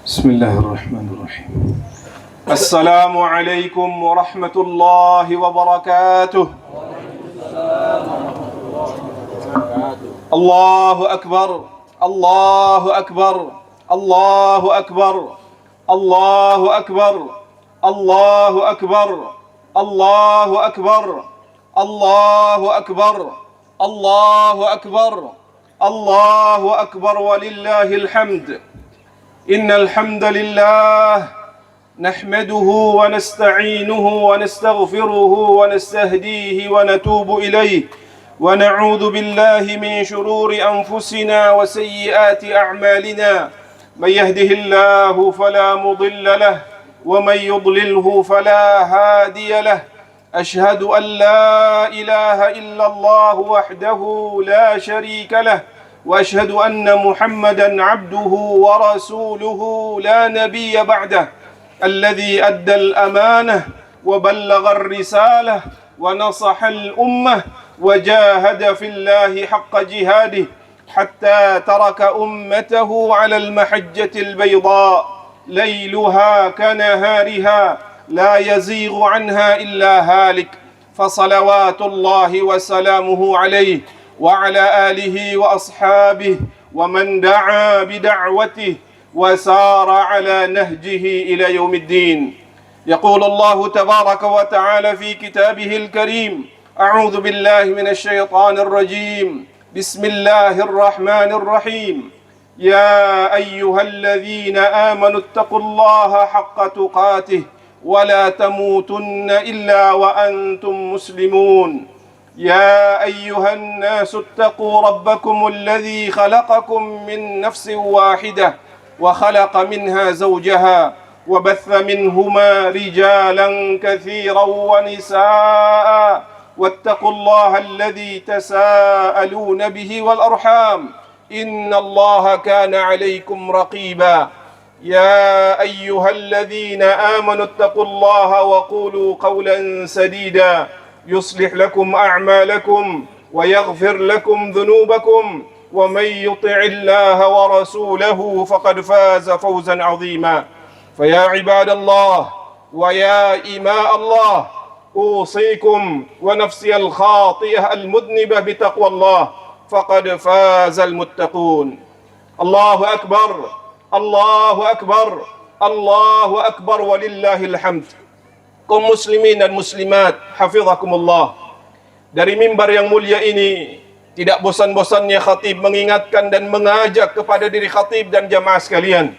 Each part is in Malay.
بسم الله الرحمن الرحيم. السلام عليكم ورحمة الله وبركاته. الله أكبر الله أكبر الله أكبر الله أكبر الله أكبر الله أكبر الله أكبر الله أكبر الله أكبر ولله الحمد. إن الحمد لله نحمده ونستعينه ونستغفره ونستهديه ونتوب إليه ونعوذ بالله من شرور أنفسنا وسيئات أعمالنا. من يهده الله فلا مضل له ومن يضلله فلا هادي له. أشهد أن لا إله إلا الله وحده لا شريك له وأشهد أن محمدا عبده ورسوله لا نبي بعده الذي أدى الأمانة وبلغ الرسالة ونصح الأمة وجاهد في الله حق جهاده حتى ترك أمته على المحجة البيضاء ليلها كنهارها لا يزيغ عنها إلا هالك. فصلوات الله وسلامه عليه وعلى آله وأصحابه ومن دعا بدعوته وسار على نهجه إلى يوم الدين. يقول الله تبارك وتعالى في كتابه الكريم: أعوذ بالله من الشيطان الرجيم. بسم الله الرحمن الرحيم. يا أيها الذين آمنوا اتقوا الله حق تقاته ولا تموتن إلا وأنتم مسلمون. يا أيها الناس اتقوا ربكم الذي خلقكم من نفس واحدة وخلق منها زوجها وبث منهما رجالا كثيرا ونساء واتقوا الله الذي تساءلون به والأرحام إن الله كان عليكم رقيبا. يا أيها الذين آمنوا اتقوا الله وقولوا قولا سديدا يصلح لكم أعمالكم ويغفر لكم ذنوبكم ومن يطع الله ورسوله فقد فاز فوزا عظيما. فيا عباد الله ويا إماء الله أوصيكم ونفسي الخاطئة المذنبة بتقوى الله فقد فاز المتقون. الله أكبر الله أكبر الله أكبر ولله الحمد. Kaum muslimin dan muslimat, hafizakumullah. Dari mimbar yang mulia ini, tidak bosan-bosannya khatib mengingatkan dan mengajak kepada diri khatib dan jamaah sekalian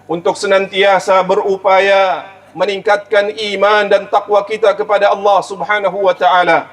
untuk senantiasa berupaya meningkatkan iman dan takwa kita kepada Allah Subhanahu wa taala.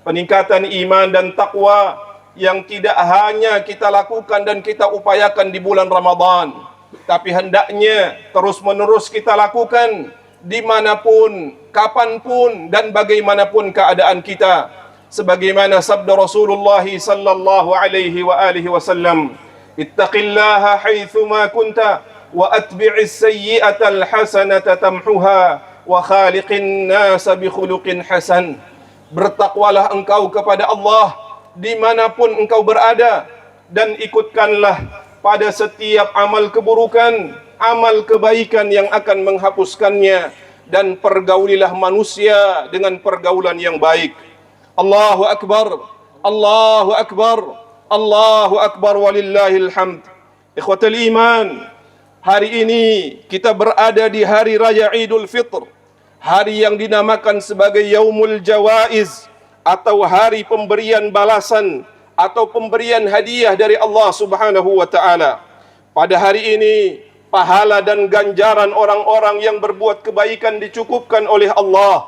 Peningkatan iman dan takwa yang tidak hanya kita lakukan dan kita upayakan di bulan Ramadan, tapi hendaknya terus-menerus kita lakukan dimanapun, kapanpun, dan bagaimanapun keadaan kita. Sebagaimana sabda Rasulullah sallallahu alaihi wa alihi wasallam, ittaqillaha haitsuma kunta wa atbi'is sayyi'atal hasanata tamhuha wa khaliqin nasa bi khuluqin hasan. Bertakwalah engkau kepada Allah dimanapun engkau berada, dan ikutkanlah pada setiap amal keburukan amal kebaikan yang akan menghapuskannya, dan pergaulilah manusia dengan pergaulan yang baik. Allahu Akbar Allahu Akbar Allahu Akbar walillahil hamd. Ikhwatal iman, hari ini kita berada di hari raya Idul Fitr, hari yang dinamakan sebagai Yaumul Jawaiz, atau hari pemberian balasan atau pemberian hadiah dari Allah Subhanahu wa taala. Pada hari ini pahala dan ganjaran orang-orang yang berbuat kebaikan dicukupkan oleh Allah.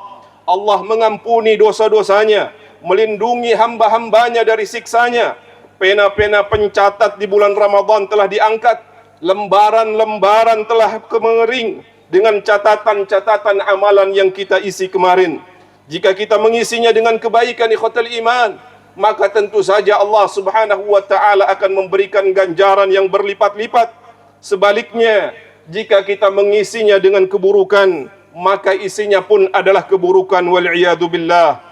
Allah mengampuni dosa-dosanya, melindungi hamba-hambanya dari siksanya. Pena-pena pencatat di bulan Ramadan telah diangkat, lembaran-lembaran telah kemering dengan catatan-catatan amalan yang kita isi kemarin. Jika kita mengisinya dengan kebaikan, ikhwatal iman, maka tentu saja Allah Subhanahu wa taala akan memberikan ganjaran yang berlipat-lipat. Sebaliknya, jika kita mengisinya dengan keburukan, maka isinya pun adalah keburukan, wal'iyadu billah.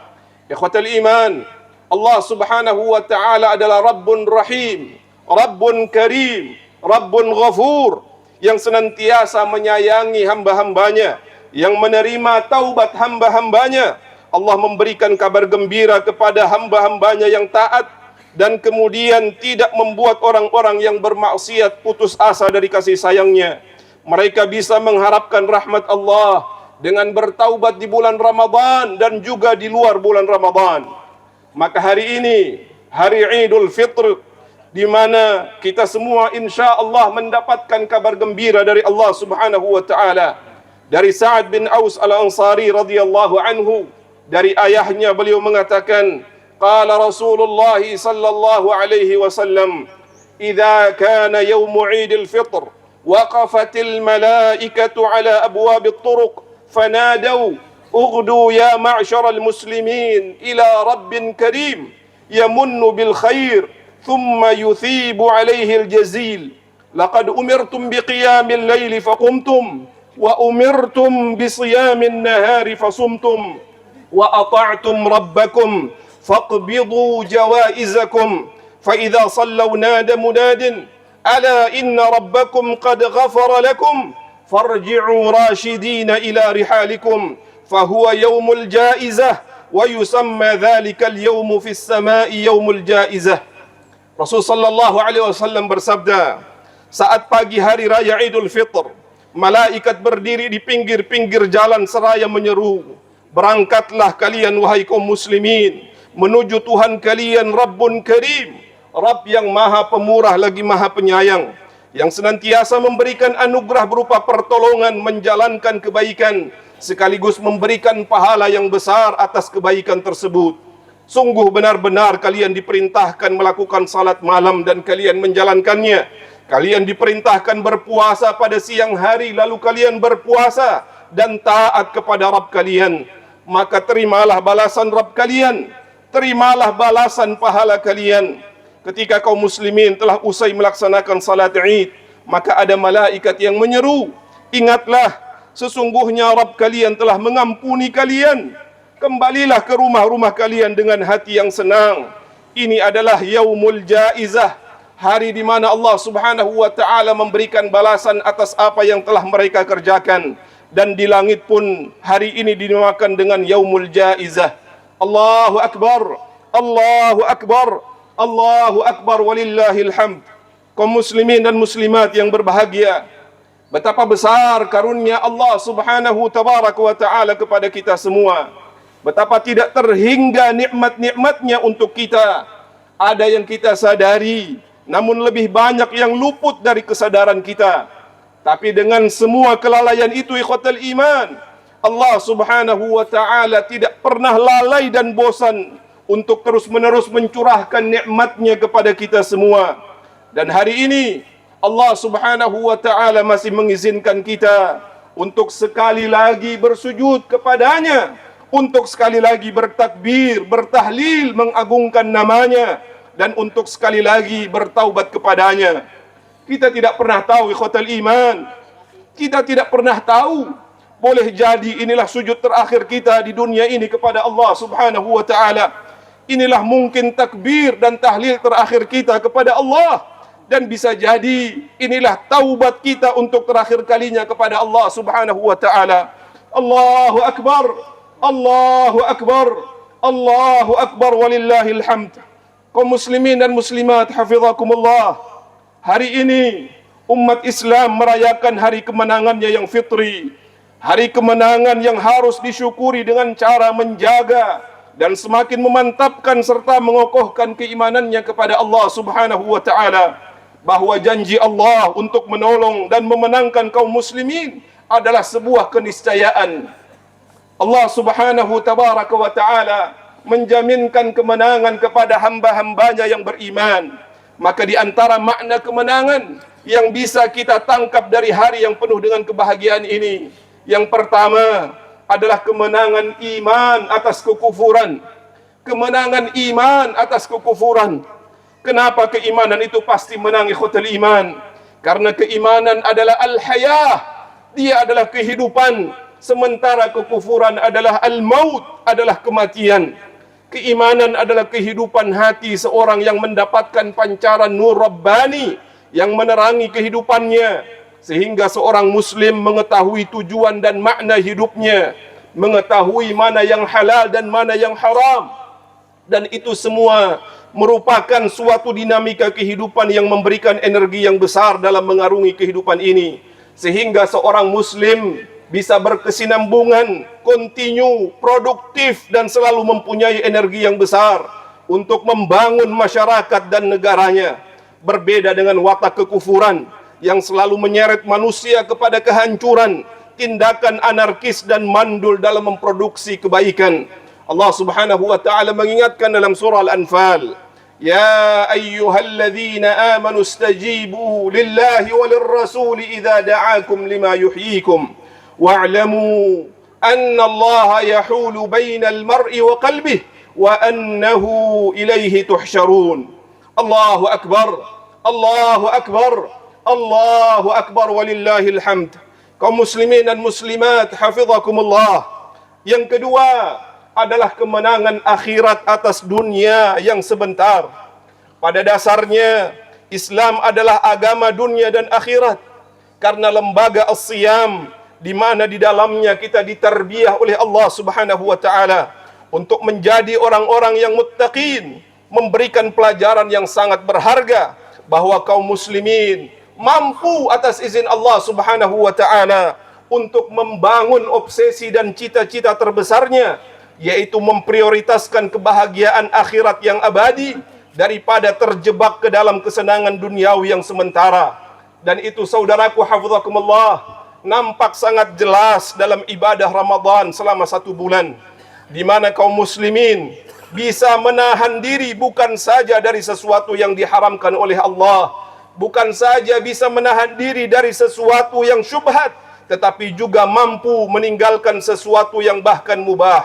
Ikhwatal iman, Allah Subhanahu wa taala adalah Rabbun Rahim, Rabbun Karim, Rabbun Ghafur, yang senantiasa menyayangi hamba-hambanya, yang menerima taubat hamba-hambanya. Allah memberikan kabar gembira kepada hamba-hambanya yang taat, dan kemudian tidak membuat orang-orang yang bermaksiat putus asa dari kasih sayangnya. Mereka bisa mengharapkan rahmat Allah dengan bertaubat di bulan Ramadan dan juga di luar bulan Ramadan. Maka hari ini, hari Idul Fitr, di mana kita semua insya Allah mendapatkan kabar gembira dari Allah Subhanahu wa taala. Dari Sa'ad bin Aus Al-Ansari radhiyallahu anhu, dari ayahnya beliau mengatakan, qala Rasulullah sallallahu alaihi wasallam, idza kana yaum Idul Fitr waqafatil malaikatu ala abwabit turuq fanadaw ughdu ya ma'syaral muslimin ila rabbin karim yamunnu bil khair ثم يثيب عليه الجزيل لقد أمرتم بقيام الليل فقمتم وأمرتم بصيام النهار فصمتم وأطعتم ربكم فاقبضوا جوائزكم فإذا صلوا نادى مناد ألا إن ربكم قد غفر لكم فارجعوا راشدين إلى رحالكم فهو يوم الجائزة ويسمى ذلك اليوم في السماء يوم الجائزة. Rasul sallallahu alaihi wasallam bersabda, saat pagi hari raya Idul Fitr, malaikat berdiri di pinggir-pinggir jalan seraya menyeru, berangkatlah kalian wahai kaum muslimin menuju Tuhan kalian Rabbun Karim, Rabb yang maha pemurah lagi maha penyayang, yang senantiasa memberikan anugerah berupa pertolongan menjalankan kebaikan sekaligus memberikan pahala yang besar atas kebaikan tersebut. Sungguh benar-benar kalian diperintahkan melakukan salat malam dan kalian menjalankannya. Kalian diperintahkan berpuasa pada siang hari lalu kalian berpuasa dan taat kepada Rabb kalian. Maka terimalah balasan Rabb kalian, terimalah balasan pahala kalian. Ketika kaum muslimin telah usai melaksanakan salat Id, maka ada malaikat yang menyeru, ingatlah sesungguhnya Rabb kalian telah mengampuni kalian. Kembalilah ke rumah-rumah kalian dengan hati yang senang. Ini adalah Yaumul Jaizah, hari di mana Allah Subhanahu wa taala memberikan balasan atas apa yang telah mereka kerjakan. Dan di langit pun hari ini dinamakan dengan Yaumul Jaizah. Allahu Akbar, Allahu Akbar, Allahu Akbar walillahil hamd. Kaum muslimin dan muslimat yang berbahagia, betapa besar karunia Allah Subhanahu tabaraka wa taala kepada kita semua. Betapa tidak terhingga nikmat-nikmatnya untuk kita. Ada yang kita sadari, namun lebih banyak yang luput dari kesadaran kita. Tapi dengan semua kelalaian itu, ikhwatal iman, Allah Subhanahu wa taala tidak pernah lalai dan bosan untuk terus-menerus mencurahkan nikmatnya kepada kita semua. Dan hari ini Allah Subhanahu wa taala masih mengizinkan kita untuk sekali lagi bersujud kepadanya, untuk sekali lagi bertakbir, bertahlil, mengagungkan namanya, dan untuk sekali lagi bertaubat kepadanya. Kita tidak pernah tahu, ikhwatal iman, kita tidak pernah tahu, boleh jadi inilah sujud terakhir kita di dunia ini kepada Allah Subhanahu wa taala. Inilah mungkin takbir dan tahlil terakhir kita kepada Allah, dan bisa jadi inilah taubat kita untuk terakhir kalinya kepada Allah Subhanahu wa taala. Allahu Akbar, Allahu Akbar, Allahu Akbar walillahil hamd. Kaum muslimin dan muslimat hafizakumullah, hari ini umat Islam merayakan hari kemenangannya yang fitri, hari kemenangan yang harus disyukuri dengan cara menjaga dan semakin memantapkan serta mengokohkan keimanannya kepada Allah Subhanahu wa taala, bahwa janji Allah untuk menolong dan memenangkan kaum muslimin adalah sebuah keniscayaan. Allah Subhanahu tabaraka wa taala menjaminkan kemenangan kepada hamba-hambanya yang beriman. Maka di antara makna kemenangan yang bisa kita tangkap dari hari yang penuh dengan kebahagiaan ini, yang pertama adalah kemenangan iman atas kekufuran. Kemenangan iman atas kekufuran. Kenapa keimanan itu pasti menang, ikhwatul iman? Karena keimanan adalah al-hayah, dia adalah kehidupan. Sementara kekufuran adalah al-maut, adalah kematian. Keimanan adalah kehidupan hati seorang yang mendapatkan pancaran nur Rabbani yang menerangi kehidupannya. sehingga seorang muslim mengetahui tujuan dan makna hidupnya, mengetahui mana yang halal dan mana yang haram. Dan itu semua merupakan suatu dinamika kehidupan yang memberikan energi yang besar dalam mengarungi kehidupan ini, sehingga seorang muslim bisa berkesinambungan, kontinu, produktif, dan selalu mempunyai energi yang besar untuk membangun masyarakat dan negaranya. Berbeda dengan watak kekufuran yang selalu menyeret manusia kepada kehancuran, tindakan anarkis dan mandul dalam memproduksi kebaikan. Allah Subhanahu wa taala mengingatkan dalam surah Al-Anfal, "Ya ayyuhalladzina amanu istajibu lillahi walirrasuli idza da'akum lima yuhyikum wa'lamu anna Allah yahulu bainal mar'i wa qalbihi wa annahu ilaihi tuhsyarun." Allahu akbar, Allahu akbar, Allahu akbar walillahil hamd. Kaum muslimin dan muslimat hafizakumullah. Yang kedua adalah kemenangan akhirat atas dunia yang sebentar. Pada dasarnya Islam adalah agama dunia dan akhirat, karena lembaga as-siyam di mana di dalamnya kita ditarbiyah oleh Allah Subhanahu wa taala untuk menjadi orang-orang yang muttaqin, memberikan pelajaran yang sangat berharga bahwa kaum muslimin mampu atas izin Allah Subhanahu wa taala untuk membangun obsesi dan cita-cita terbesarnya, yaitu memprioritaskan kebahagiaan akhirat yang abadi daripada terjebak ke dalam kesenangan duniawi yang sementara. Dan itu saudaraku hafizakumullah nampak sangat jelas dalam ibadah Ramadan selama 1 bulan, di mana kaum muslimin bisa menahan diri bukan saja dari sesuatu yang diharamkan oleh Allah, bukan saja bisa menahan diri dari sesuatu yang syubhat, tetapi juga mampu meninggalkan sesuatu yang bahkan mubah.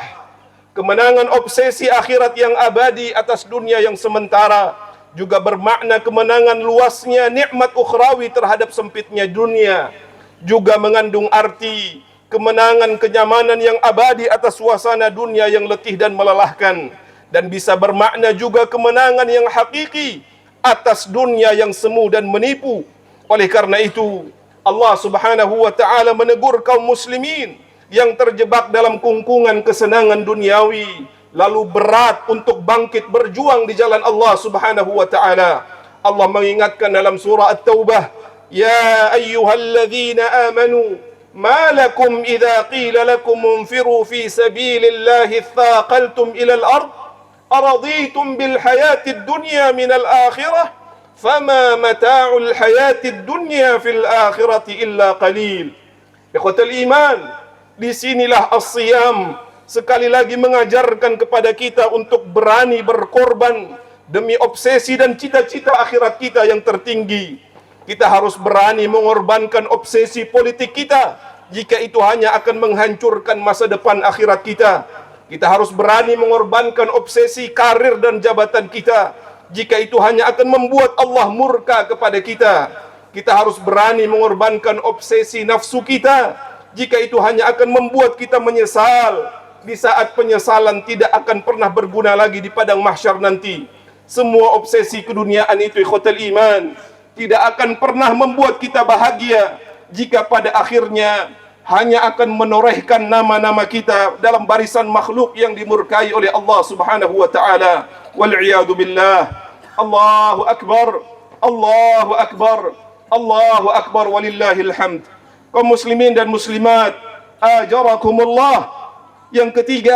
Kemenangan obsesi akhirat yang abadi atas dunia yang sementara juga bermakna kemenangan luasnya nikmat ukhrawi terhadap sempitnya dunia, juga mengandung arti kemenangan kenyamanan yang abadi atas suasana dunia yang letih dan melelahkan, dan bisa bermakna juga kemenangan yang hakiki atas dunia yang semu dan menipu. Oleh karena itu Allah Subhanahu wa taala menegur kaum muslimin yang terjebak dalam kungkungan kesenangan duniawi, lalu berat untuk bangkit berjuang di jalan Allah Subhanahu wa taala. Allah mengingatkan dalam surah At-Taubah, "Ya ayyuhalladzina amanu ma lakum idza qila lakum unfiru fi sabilillahi thaqaltum ila al-ard araditum bil hayatid dunya min al-akhirah fama mata'ul hayatid dunya fil akhirati illa qalil." Ikhwatul iman, disinilah as-siyam sekali lagi mengajarkan kepada kita untuk berani berkorban demi obsesi dan cita-cita akhirat kita yang tertinggi. Kita harus berani mengorbankan obsesi politik kita jika itu hanya akan menghancurkan masa depan akhirat kita. Kita harus berani mengorbankan obsesi karir dan jabatan kita jika itu hanya akan membuat Allah murka kepada kita. Kita harus berani mengorbankan obsesi nafsu kita jika itu hanya akan membuat kita menyesal di saat penyesalan tidak akan pernah berguna lagi di padang mahsyar nanti. Semua obsesi keduniaan itu, ikhwatal iman, tidak akan pernah membuat kita bahagia jika pada akhirnya hanya akan menorehkan nama-nama kita dalam barisan makhluk yang dimurkai oleh Allah Subhanahu wa taala. Wal iyadu billah. Allahu akbar, Allahu akbar, Allahu akbar walillahil hamd. Kaum muslimin dan muslimat, ajarakumullah. Yang ketiga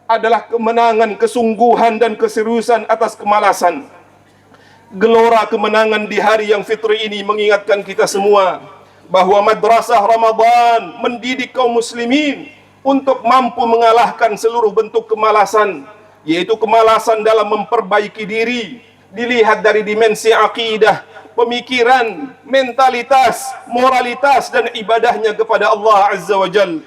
adalah kemenangan, kesungguhan dan keseriusan atas kemalasan. Gelora kemenangan di hari yang fitri ini mengingatkan kita semua bahwa madrasah Ramadan mendidik kaum muslimin untuk mampu mengalahkan seluruh bentuk kemalasan, yaitu kemalasan dalam memperbaiki diri, dilihat dari dimensi akidah, pemikiran, mentalitas, moralitas dan ibadahnya kepada Allah Azza wa Jal.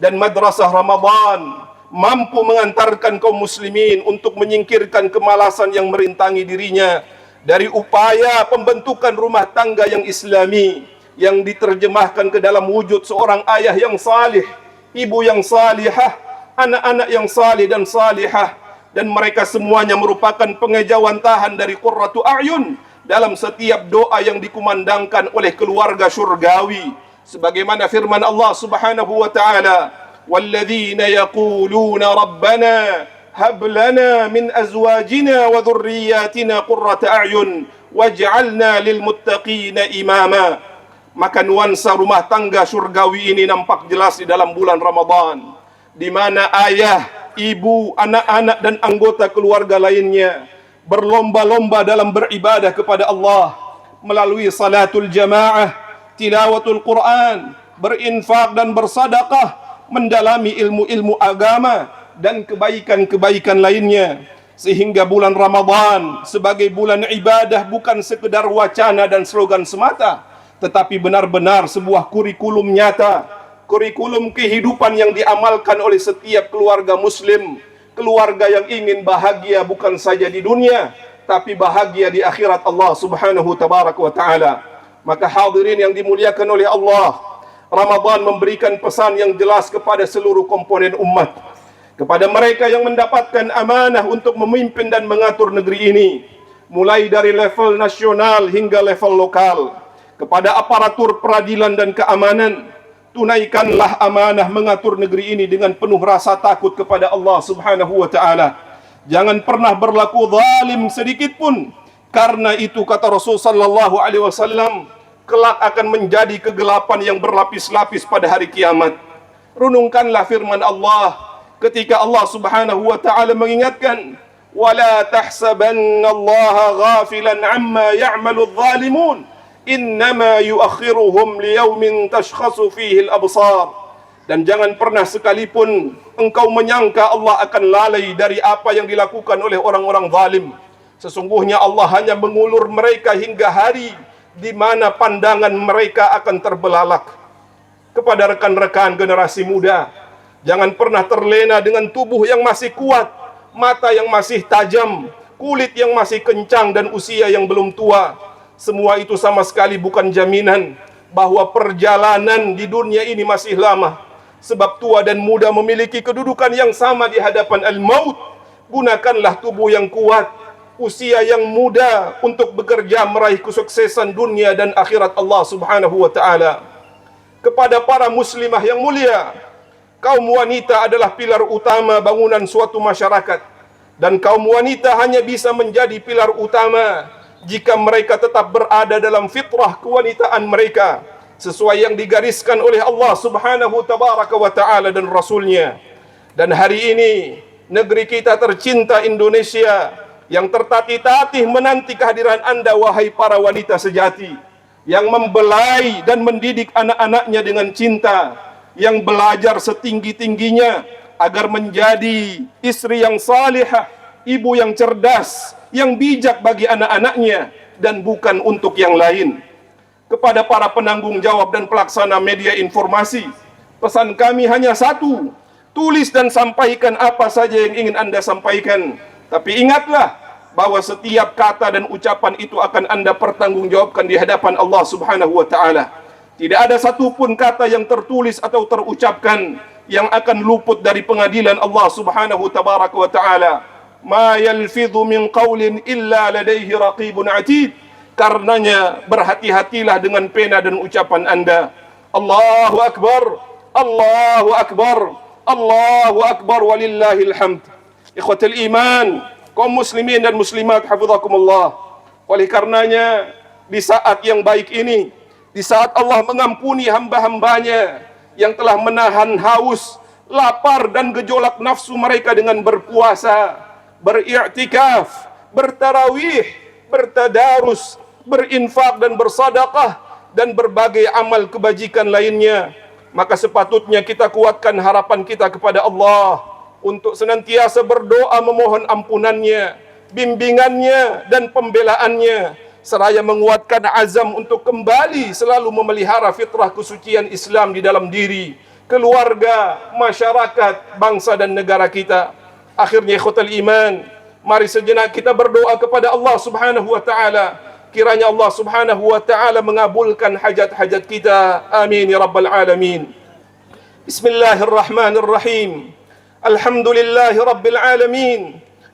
Dan madrasah Ramadan mampu mengantarkan kaum muslimin untuk menyingkirkan kemalasan yang merintangi dirinya dari upaya pembentukan rumah tangga yang islami, yang diterjemahkan ke dalam wujud seorang ayah yang salih, ibu yang salihah, anak-anak yang salih dan salihah, dan mereka semuanya merupakan pengejawantahan dari qurratu a'yun, dalam setiap doa yang dikumandangkan oleh keluarga syurgawi. Sebagaimana firman Allah Subhanahu wa taala, "Walladzina yaquluna rabbana hab lana min azwajina wa dhurriyyatina qurrata a'yun waj'alna lil muttaqina imama." Maka nuansa rumah tangga syurgawi ini nampak jelas di dalam bulan Ramadan, di mana ayah, ibu, anak-anak dan anggota keluarga lainnya berlomba-lomba dalam beribadah kepada Allah melalui salatul jamaah, tilawatul Quran, berinfak dan bersadaqah, mendalami ilmu-ilmu agama dan kebaikan-kebaikan lainnya. Sehingga bulan Ramadan sebagai bulan ibadah bukan sekedar wacana dan slogan semata, tetapi benar-benar sebuah kurikulum nyata, kurikulum kehidupan yang diamalkan oleh setiap keluarga muslim, keluarga yang ingin bahagia bukan saja di dunia, tapi bahagia di akhirat Allah Subhanahu tabaraka wa taala. Maka hadirin yang dimuliakan oleh Allah, Ramadan memberikan pesan yang jelas kepada seluruh komponen umat, kepada mereka yang mendapatkan amanah untuk memimpin dan mengatur negeri ini, mulai dari level nasional hingga level lokal, kepada aparatur peradilan dan keamanan. Tunaikanlah amanah mengatur negeri ini dengan penuh rasa takut kepada Allah Subhanahu wa taala. Jangan pernah berlaku zalim sedikit pun, karena itu kata Rasul sallallahu alaihi wasallam, kelak akan menjadi kegelapan yang berlapis-lapis pada hari kiamat. Renungkanlah firman Allah ketika Allah Subhanahu wa taala mengingatkan, "Wala tahsabannallaha ghafilan amma ya'malu adh-dhalimun, innama yuakhiruhum liyaumin tashkhasu fihi al-absar." Dan jangan pernah sekalipun engkau menyangka Allah akan lalai dari apa yang dilakukan oleh orang-orang zalim. Sesungguhnya Allah hanya mengulur mereka hingga hari di mana pandangan mereka akan terbelalak. Kepada rekan-rekan generasi muda, jangan pernah terlena dengan tubuh yang masih kuat, mata yang masih tajam, kulit yang masih kencang dan usia yang belum tua. Semua itu sama sekali bukan jaminan bahwa perjalanan di dunia ini masih lama. Sebab tua dan muda memiliki kedudukan yang sama di hadapan al-maut. Gunakanlah tubuh yang kuat, usia yang muda untuk bekerja meraih kesuksesan dunia dan akhirat Allah Subhanahu wa taala. Kepada para muslimah yang mulia, kaum wanita adalah pilar utama bangunan suatu masyarakat. Dan kaum wanita hanya bisa menjadi pilar utama jika mereka tetap berada dalam fitrah kewanitaan mereka, sesuai yang digariskan oleh Allah Subhanahu tabaraka wa taala dan Rasulnya. Dan hari ini negeri kita tercinta Indonesia yang tertatih-tatih menanti kehadiran Anda, wahai para wanita sejati, yang membelai dan mendidik anak-anaknya dengan cinta, yang belajar setinggi-tingginya agar menjadi istri yang salihah, ibu yang cerdas, yang bijak bagi anak-anaknya dan bukan untuk yang lain. Kepada para penanggung jawab dan pelaksana media informasi, pesan kami hanya satu: tulis dan sampaikan apa saja yang ingin Anda sampaikan. Tapi ingatlah bahwa setiap kata dan ucapan itu akan Anda pertanggungjawabkan di hadapan Allah Subhanahu wa taala. Tidak ada satupun kata yang tertulis atau terucapkan yang akan luput dari pengadilan Allah Subhanahu tabaraka wa taala. Ma yalfidhu min qawlin illa ladaihi raqibun atid. Karenanya berhati-hatilah dengan pena dan ucapan Anda. Allahu Akbar, Allahu Akbar, Allahu Akbar, walillahil hamd. Ikhwatul iman, kaum muslimin dan muslimat hafizakumullah. Oleh karenanya di saat yang baik ini, di saat Allah mengampuni hamba-hambanya yang telah menahan haus, lapar dan gejolak nafsu mereka dengan berpuasa, beriktikaf, bertarawih, bertadarus, berinfak dan bersadaqah dan berbagai amal kebajikan lainnya, maka sepatutnya kita kuatkan harapan kita kepada Allah untuk senantiasa berdoa memohon ampunannya, bimbingannya dan pembelaannya, seraya menguatkan azam untuk kembali selalu memelihara fitrah kesucian Islam di dalam diri, keluarga, masyarakat, bangsa dan negara kita. Akhirnya ikhwatal iman, mari sejenak kita berdoa kepada Allah Subhanahu wa taala, kiranya Allah Subhanahu wa taala mengabulkan hajat-hajat kita. Amin ya rabbal alamin. Bismillahirrahmanirrahim. Alhamdulillahi rabbil alamin.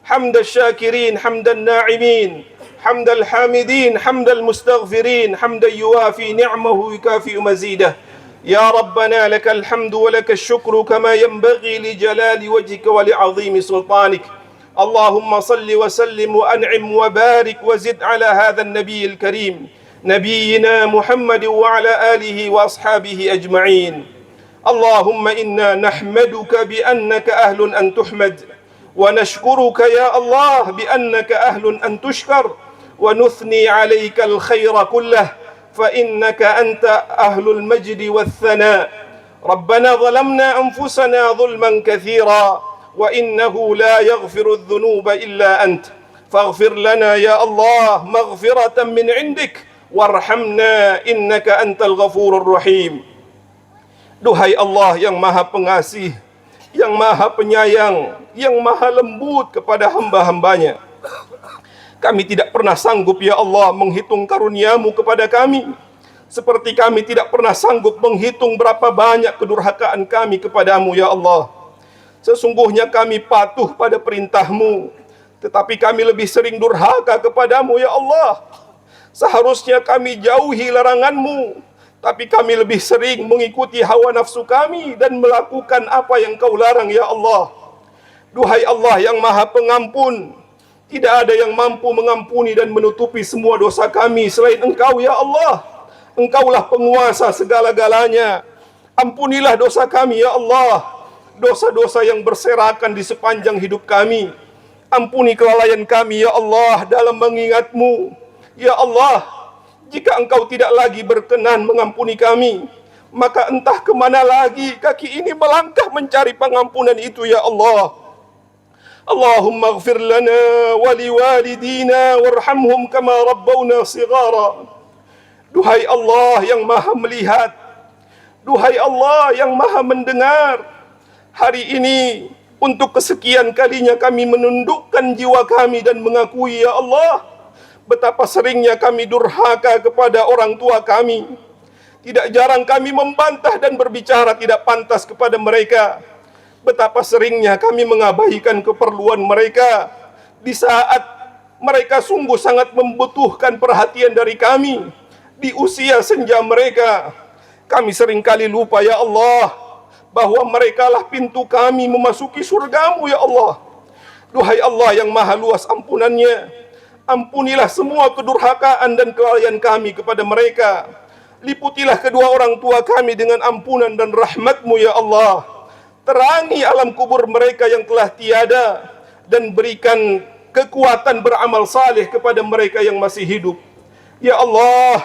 Hamdan syakirin, hamdan na'imin. حمد الحامدين حمد المستغفرين حمدا يوافي نعمه يكافئ مزيده. يا ربنا لك الحمد ولك الشكر كما ينبغي لجلال وجهك ولعظيم سلطانك. اللهم صل وسلم وأنعم وبارك وزد على هذا النبي الكريم نبينا محمد وعلى آله وأصحابه أجمعين. اللهم إنا نحمدك بأنك أهل أن تحمد، ونشكرك يا الله بأنك أهل أن تشكر، ونثني عليك الخير كله فإنك أنت أهل المجد والثناء. ربنا ظلمنا أنفسنا ظلما كثيرا وإنه لا يغفر الذنوب إلا أنت، فاغفر لنا يا الله مغفرة من عندك وارحمنا إنك أنت الغفور الرحيم. Duhai Allah yang maha pengasih, yang maha penyayang, yang maha lembut kepada hamba-hambanya, kami tidak pernah sanggup ya Allah menghitung karunia-Mu kepada kami, seperti kami tidak pernah sanggup menghitung berapa banyak kedurhakaan kami kepadamu ya Allah. Sesungguhnya kami patuh pada perintah-Mu, tetapi kami lebih sering durhaka kepadamu ya Allah. Seharusnya kami jauhi larangan-Mu, tapi kami lebih sering mengikuti hawa nafsu kami dan melakukan apa yang Kau larang ya Allah. Duhai Allah yang maha pengampun, tidak ada yang mampu mengampuni dan menutupi semua dosa kami selain Engkau ya Allah. Engkaulah penguasa segala-galanya. Ampunilah dosa kami ya Allah, dosa-dosa yang berserakan di sepanjang hidup kami. Ampuni kelalaian kami ya Allah dalam mengingat-Mu ya Allah. Jika Engkau tidak lagi berkenan mengampuni kami, maka entah kemana lagi kaki ini melangkah mencari pengampunan itu ya Allah. Allahumma ighfir lana wa liwalidina warhamhum kama rabbawna shighara. Duhai Allah yang maha melihat, duhai Allah yang maha mendengar, hari ini untuk kesekian kalinya kami menundukkan jiwa kami dan mengakui ya Allah, betapa seringnya kami durhaka kepada orang tua kami. Tidak jarang kami membantah dan berbicara tidak pantas kepada mereka. Betapa seringnya kami mengabaikan keperluan mereka di saat mereka sungguh sangat membutuhkan perhatian dari kami. Di usia senja mereka, kami seringkali lupa ya Allah, bahwa merekalah pintu kami memasuki surga-Mu ya Allah. Duhai Allah yang maha luas ampunannya, ampunilah semua kedurhakaan dan kelalaian kami kepada mereka. Liputilah kedua orang tua kami dengan ampunan dan rahmat-Mu ya Allah. Terangi alam kubur mereka yang telah tiada, dan berikan kekuatan beramal saleh kepada mereka yang masih hidup. Ya Allah,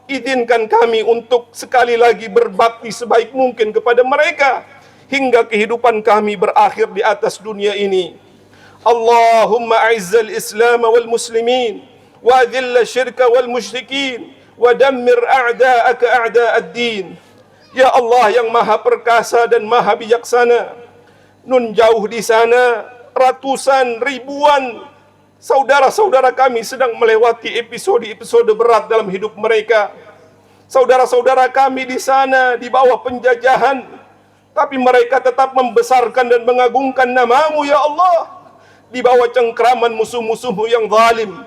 izinkan kami untuk sekali lagi berbakti sebaik mungkin kepada mereka, hingga kehidupan kami berakhir di atas dunia ini. Allahumma a'izzal Islam wal muslimin wa adhilla syirka wal musyrikin wa dammir a'da'aka a'da'ad-din. Ya Allah yang maha perkasa dan maha bijaksana, nun jauh di sana ratusan ribuan saudara-saudara kami sedang melewati episode-episode berat dalam hidup mereka. Saudara-saudara kami di sana di bawah penjajahan, tapi mereka tetap membesarkan dan mengagungkan nama-Mu ya Allah, di bawah cengkraman musuh-musuh-Mu yang zalim.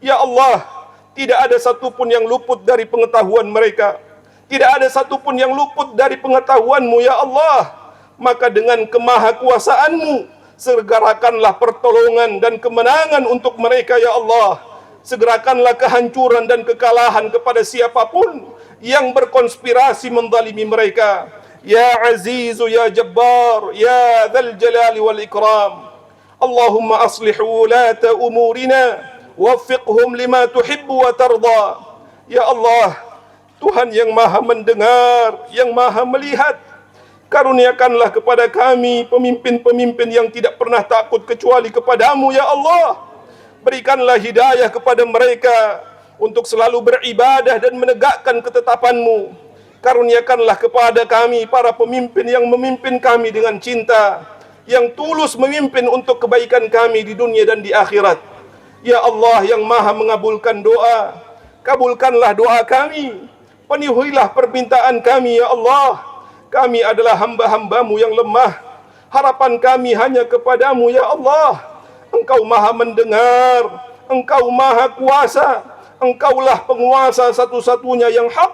Ya Allah, tidak ada satupun yang luput dari pengetahuan mereka. Tidak ada satupun yang luput dari pengetahuan-Mu ya Allah. Maka dengan kemahakuasaan-Mu, segerakanlah pertolongan dan kemenangan untuk mereka ya Allah. Segerakanlah kehancuran dan kekalahan kepada siapapun yang berkonspirasi menzalimi mereka. Ya Azizu ya Jabbar ya Dzal Jalali wal Ikram. Allahumma aslih wulata umurina waffiqhum lima tuhibbu wa tarda. Ya Allah, Tuhan yang maha mendengar, yang maha melihat, karuniakanlah kepada kami pemimpin-pemimpin yang tidak pernah takut kecuali kepadamu ya Allah. Berikanlah hidayah kepada mereka untuk selalu beribadah dan menegakkan ketetapan-Mu. Karuniakanlah kepada kami para pemimpin yang memimpin kami dengan cinta, yang tulus memimpin untuk kebaikan kami di dunia dan di akhirat. Ya Allah yang maha mengabulkan doa, kabulkanlah doa kami. Penuhilah permintaan kami ya Allah. Kami adalah hamba-hamba-Mu yang lemah. Harapan kami hanya kepadamu ya Allah. Engkau maha mendengar, Engkau maha kuasa, Engkaulah penguasa satu-satunya yang hak,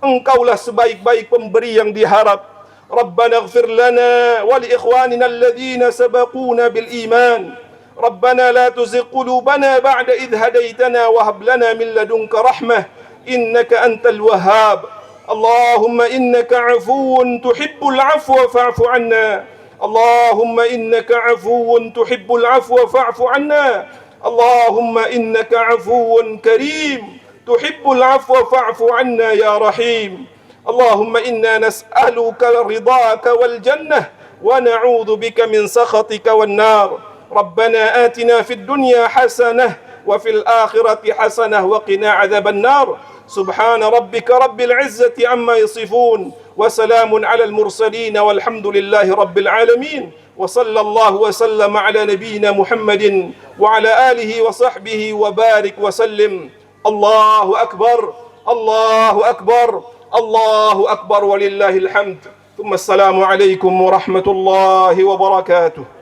Engkaulah sebaik-baik pemberi yang diharap. Rabbana ighfir lana wa li ikhwanina alladhina sabaquna bil iman. Rabbana la tuzigh qulubana ba'da idh hadaitana wa hab lana min ladunka rahmah innaka antal wahhab. Allahumma innaka 'afuwun tuhibbul 'afwa fa'fu 'anna. Allahumma innaka 'afuwun tuhibbul 'afwa fa'fu 'anna. Allahumma innaka 'afuwun karim tuhibbul 'afwa fa'fu 'anna ya rahim. Allahumma inna nas'aluka ridhaka wal jannah wa na'udzu bika min sakhatika wan nar. Rabbana atina fid dunya hasanah wa fil akhirati hasanah wa qina 'adzaban nar. Subhana rabbika rabbil 'izzati amma yasifun wa salamun 'alal mursalin walhamdulillahi rabbil alamin. Wa sallallahu wa sallama 'ala nabiyyina Muhammadin wa 'ala alihi wa sahbihi wa barik wa sallim. Allahu akbar, Allahu akbar, Allahu akbar walillahil hamd. Thumma assalamu alaikum warahmatullahi wabarakatuh.